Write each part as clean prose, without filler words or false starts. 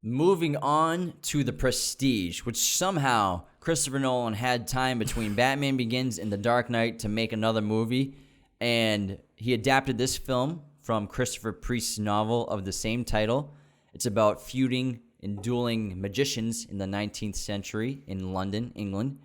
Moving on to The Prestige, which somehow Christopher Nolan had time between Batman Begins and The Dark Knight to make another movie, and he adapted this film from Christopher Priest's novel of the same title. It's about feuding and dueling magicians in the 19th century in London, England.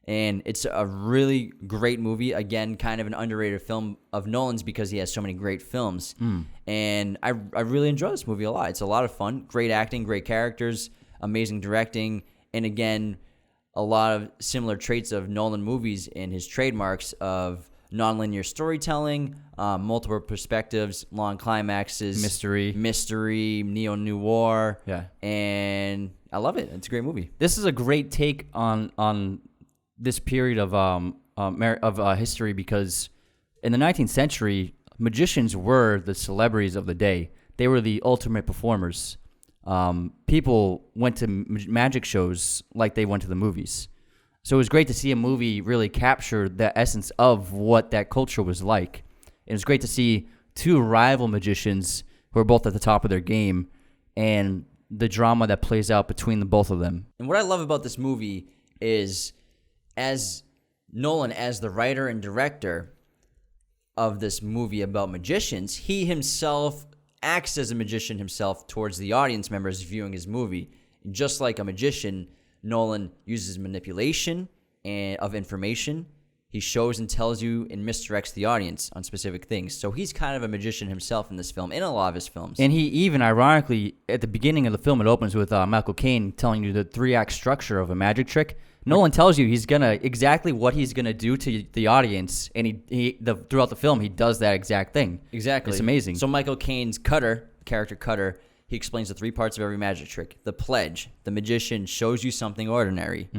And it's a really great movie. Again, kind of an underrated film of Nolan's because he has so many great films. And I really enjoy this movie a lot. It's a lot of fun. Great acting, great characters, amazing directing. And again, a lot of similar traits of Nolan movies and his trademarks of nonlinear storytelling, multiple perspectives, long climaxes, mystery, neo-noir. Yeah. And I love it. It's a great movie. This is a great take on this period of history because in the 19th century, magicians were the celebrities of the day. They were the ultimate performers. People went to magic shows like they went to the movies. So it was great to see a movie really capture the essence of what that culture was like. And it's great to see two rival magicians who are both at the top of their game and the drama that plays out between the both of them. And what I love about this movie is, as Nolan, as the writer and director of this movie about magicians, he himself acts as a magician himself towards the audience members viewing his movie. Just like a magician, Nolan uses manipulation of information. He shows and tells you and misdirects the audience on specific things. So he's kind of a magician himself in this film, in a lot of his films. And he even, ironically, at the beginning of the film, it opens with Michael Caine telling you the 3-act structure of a magic trick. Nolan tells you he's exactly what he's gonna do to the audience, and throughout the film he does that exact thing. Exactly, it's amazing. So Michael Caine's character Cutter, he explains the 3 parts of every magic trick. The pledge, the magician shows you something ordinary.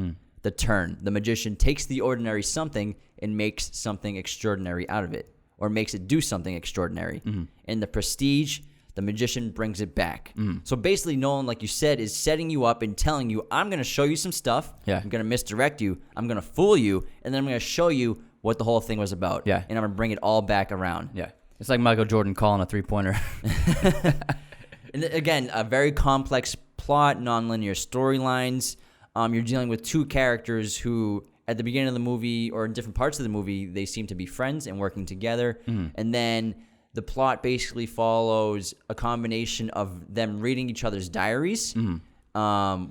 The turn, the magician takes the ordinary something and makes something extraordinary out of it, or makes it do something extraordinary. And the prestige, the magician brings it back. So basically, Nolan, like you said, is setting you up and telling you, I'm going to show you some stuff. Yeah. I'm going to misdirect you. I'm going to fool you. And then I'm going to show you what the whole thing was about. Yeah. And I'm going to bring it all back around. Yeah. It's like Michael Jordan calling a 3-pointer. And again, a very complex plot, nonlinear storylines. You're dealing with 2 characters who, at the beginning of the movie or in different parts of the movie, they seem to be friends and working together. And then the plot basically follows a combination of them reading each other's diaries,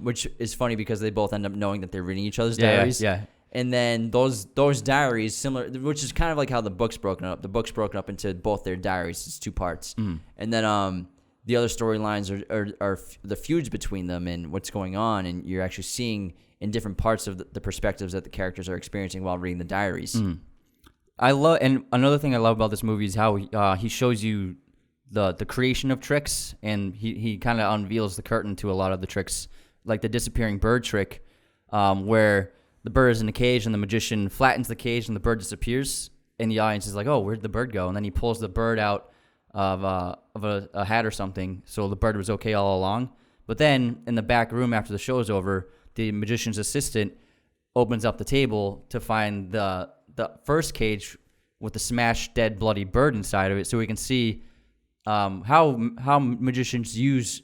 which is funny because they both end up knowing that they're reading each other's diaries. Yeah. And then those diaries, similar, which is kind of like how the book's broken up. The book's broken up into both their diaries. It's 2 parts. And then the other storylines are the feuds between them and what's going on. And you're actually seeing in different parts of the perspectives that the characters are experiencing while reading the diaries. And another thing I love about this movie is how he shows you the creation of tricks, and he kind of unveils the curtain to a lot of the tricks, like the disappearing bird trick, where the bird is in a cage and the magician flattens the cage and the bird disappears, and the audience is like, oh, where'd the bird go? And then he pulls the bird out of a hat or something, so the bird was okay all along. But then in the back room after the show is over, the magician's assistant opens up the table to find the first cage with the smashed, dead, bloody bird inside of it, so we can see how magicians use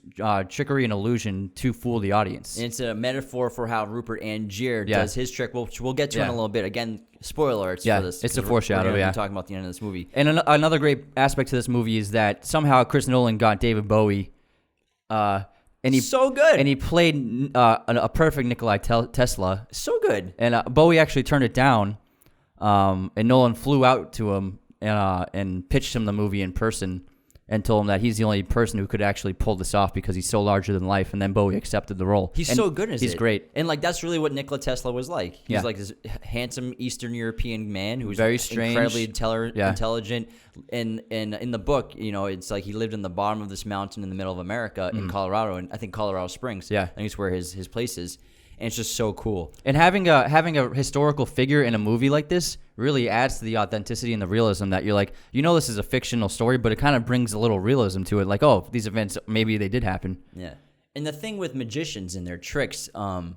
trickery and illusion to fool the audience. And it's a metaphor for how Rupert Angier does his trick, which we'll get to in a little bit. Again, spoiler alerts for this. It's a foreshadow. We're talking about the end of this movie. And another great aspect to this movie is that somehow Chris Nolan got David Bowie. And he so good. And he played a perfect Nikolai Tesla. So good. And Bowie actually turned it down. And Nolan flew out to him and pitched him the movie in person and told him that he's the only person who could actually pull this off because he's so larger than life. And then Bowie accepted the role. He's so good as He's great. And like that's really what Nikola Tesla was like. He's like this handsome Eastern European man who's very strange, incredibly intelligent. And in the book, you know, it's like he lived in the bottom of this mountain in the middle of America in Colorado, and I think Colorado Springs. Yeah, I think it's where his place is. And it's just so cool. And having a historical figure in a movie like this really adds to the authenticity and the realism that you're like, you know, this is a fictional story, but it kind of brings a little realism to it. Like, oh, these events, maybe they did happen. Yeah. And the thing with magicians and their tricks, no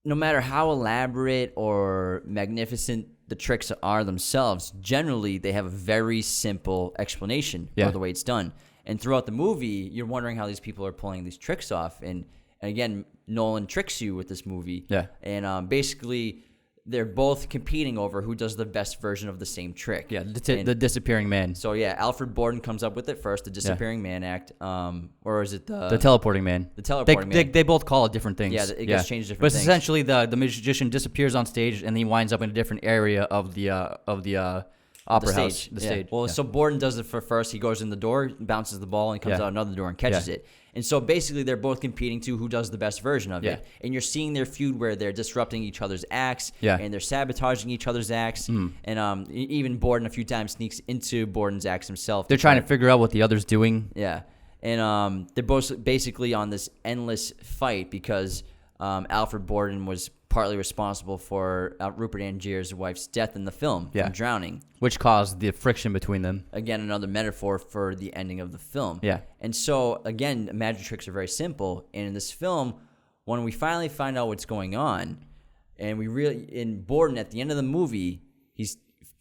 matter how elaborate or magnificent the tricks are themselves, generally they have a very simple explanation for the way it's done. And throughout the movie, you're wondering how these people are pulling these tricks off. And again, Nolan tricks you with this movie. Yeah. And basically, they're both competing over who does the best version of the same trick. Yeah, the disappearing man. So yeah, Alfred Borden comes up with it first, the disappearing man act, or is it The teleporting man. The teleporting man. They both call it different things. Yeah, it gets changed different but things. essentially, the magician disappears on stage and he winds up in a different area of the opera house. The stage. Well, so Borden does it for first. He goes in the door, bounces the ball, and comes out another door and catches it. And so basically, they're both competing to who does the best version of it. And you're seeing their feud where they're disrupting each other's acts, and they're sabotaging each other's acts. And even Borden a few times sneaks into Borden's acts himself. They're trying to figure out what the other's doing. Yeah. And they're both basically on this endless fight because Alfred Borden was partly responsible for Rupert Angier's wife's death in the film from drowning. Which caused the friction between them. Again, another metaphor for the ending of the film. Yeah. And so, again, magic tricks are very simple. And in this film, when we finally find out what's going on, and in Borden, at the end of the movie, he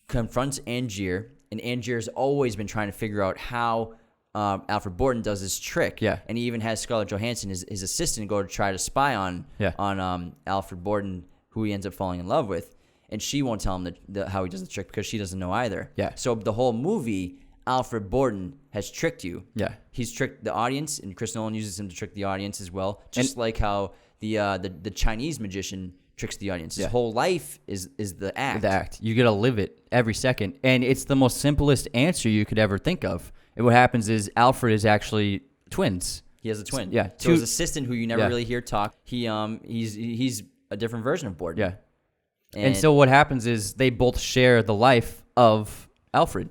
confronts Angier, and Angier's always been trying to figure out how Alfred Borden does this trick. Yeah. And he even has Scarlett Johansson, his assistant, go to try to spy on Alfred Borden, who he ends up falling in love with. And she won't tell him how he does the trick because she doesn't know either. Yeah. So the whole movie, Alfred Borden has tricked you. Yeah. He's tricked the audience, and Chris Nolan uses him to trick the audience as well, just like how the Chinese magician tricks the audience. His whole life is the act. The act. You got to live it every second. And it's the most simplest answer you could ever think of. And what happens is Alfred is actually twins. He has a twin. Yeah. So his assistant, who you never really hear talk, he's a different version of Borden. Yeah. And so what happens is they both share the life of Alfred.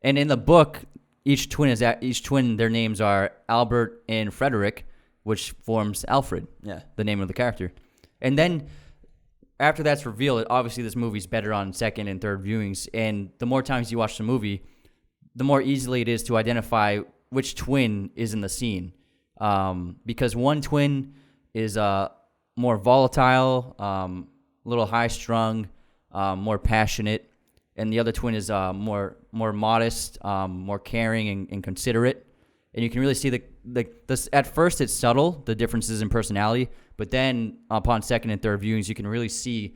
And in the book, each twin, their names are Albert and Frederick, which forms Alfred, the name of the character. And then after that's revealed, obviously this movie's better on second and third viewings. And the more times you watch the movie, the more easily it is to identify which twin is in the scene. Because one twin is more volatile, a little high-strung, more passionate, and the other twin is more modest, more caring and considerate. And you can really see this. At first, it's subtle, the differences in personality, but then upon second and third viewings, you can really see.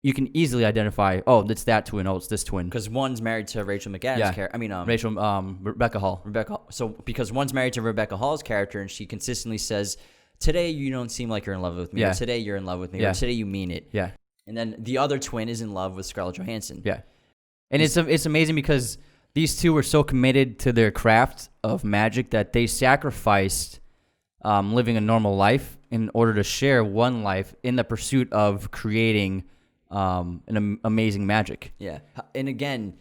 You can easily identify. Oh, it's that twin. Oh, it's this twin. Because one's married to Rachel McAdams' character. Rebecca Hall. Rebecca. So because one's married to Rebecca Hall's character, and she consistently says, "Today you don't seem like you're in love with me. Or today you're in love with me. Or today you mean it." Yeah. And then the other twin is in love with Scarlett Johansson. Yeah. And it's amazing because these two were so committed to their craft of magic that they sacrificed living a normal life in order to share one life in the pursuit of creating an amazing magic. Yeah. And again,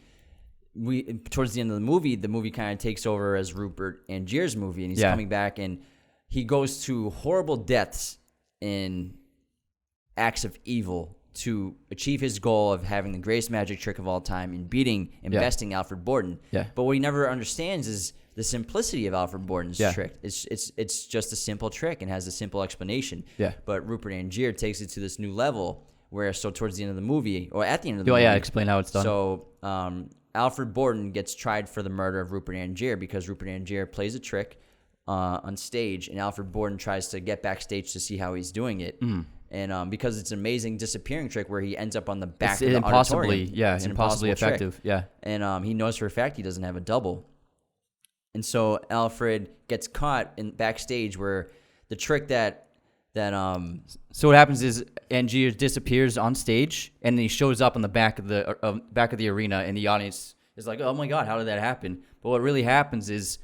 towards the end of the movie kind of takes over as Rupert Angier's movie, and he's coming back, and he goes to horrible deaths in acts of evil to achieve his goal of having the greatest magic trick of all time and besting Alfred Borden. Yeah. But what he never understands is the simplicity of Alfred Borden's trick. It's just a simple trick and has a simple explanation. Yeah. But Rupert Angier takes it to this new level where, so towards the end of the movie, or at the end of the movie. Yeah, explain how it's done. So Alfred Borden gets tried for the murder of Rupert Angier because Rupert Angier plays a trick on stage, and Alfred Borden tries to get backstage to see how he's doing it. And because it's an amazing disappearing trick where he ends up on the back of the auditorium. It's impossibly effective. Trick. Yeah. And he knows for a fact he doesn't have a double. And so Alfred gets caught in backstage where the trick that So what happens is Angier disappears on stage, and then he shows up on the back of the arena, and the audience is like, "Oh my God, how did that happen?" But what really happens is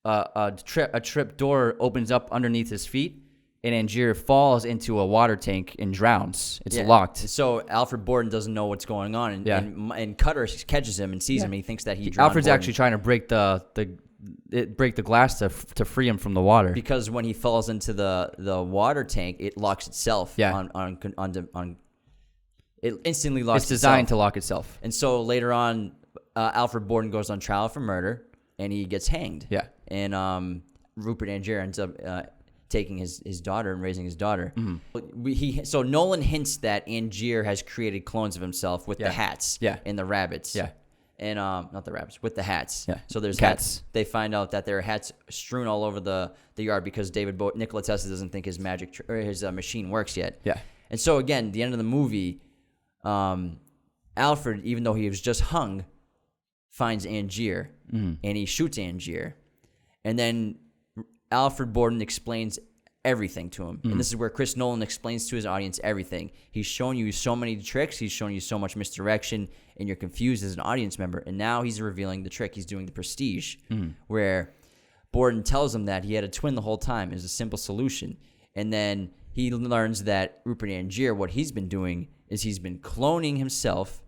a trip door opens up underneath his feet, and Angier falls into a water tank and drowns. It's locked. So Alfred Borden doesn't know what's going on, and Cutter catches him and sees him, and he thinks that he drowned Alfred's Borden. actually trying to break the glass to free him from the water. Because when he falls into the water tank, it locks itself. On it instantly locks. It's designed to lock itself. And so later on, Alfred Borden goes on trial for murder, and he gets hanged. Yeah. And Rupert Angier ends up taking his daughter and raising his daughter. So Nolan hints that Angier has created clones of himself with the hats and the rabbits. Yeah. and not the rabbits, with the hats. Yeah. So there's Cats. hats. They find out that there are hats strewn all over the yard because Nikola Tesla doesn't think his his machine works yet. Yeah. And so again, the end of the movie, Alfred, even though he was just hung, finds Angier and he shoots Angier, and then Alfred Borden explains everything to him. And this is where Chris Nolan explains to his audience everything. He's shown you so many tricks. He's shown you so much misdirection, and you're confused as an audience member. And now he's revealing the trick. He's doing the Prestige, where Borden tells him that he had a twin the whole time. It was a simple solution. And then he learns that Rupert Angier, what he's been doing is he's been cloning himself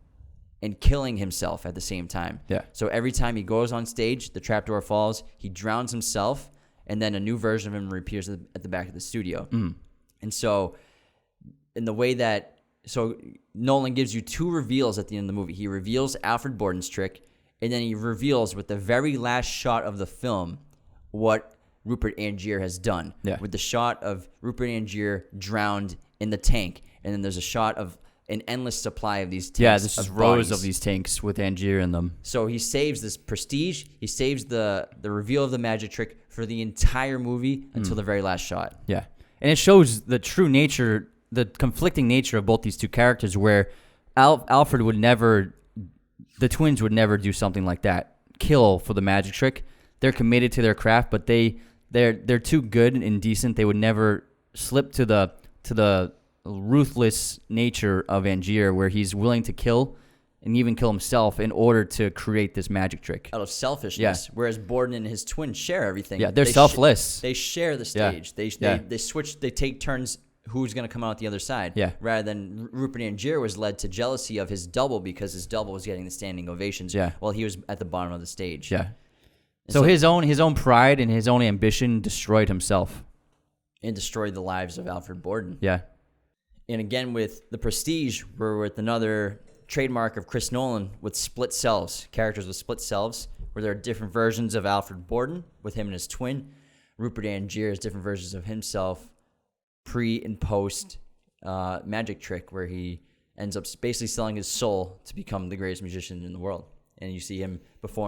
and killing himself at the same time. Yeah. So every time he goes on stage, the trapdoor falls, he drowns himself, and then a new version of him reappears at the back of the studio. And so in the way that, so Nolan gives you two reveals at the end of the movie. He reveals Alfred Borden's trick, and then he reveals with the very last shot of the film what Rupert Angier has done. Yeah. With the shot of Rupert Angier drowned in the tank, and then there's a shot of an endless supply of these tanks. Yeah, this is rows bodies. of these tanks with Angier in them. So he saves this Prestige. He saves the reveal of the magic trick for the entire movie until the very last shot. Yeah. And it shows the true nature, the conflicting nature of both these two characters, where Alfred would never, the twins would never do something like that, kill for the magic trick. They're committed to their craft, but they're too good and decent. They would never slip to the ruthless nature of Angier, where he's willing to kill and even kill himself in order to create this magic trick. Out of selfishness. Whereas Borden and his twin share everything. Yeah, they're selfless. They share the stage. They switch. They take turns. Who's going to come out the other side? Yeah. Rather than Rupert Angier was led to jealousy of his double because his double was getting the standing ovations. Yeah. While he was at the bottom of the stage. Yeah. So his own pride and his own ambition destroyed himself. And destroyed the lives of Alfred Borden. Yeah. And again, with the Prestige, we're with another trademark of Chris Nolan with split selves, characters with split selves, where there are different versions of Alfred Borden with him and his twin. Rupert Angier is different versions of himself, pre and post magic trick, where he ends up basically selling his soul to become the greatest musician in the world. And you see him perform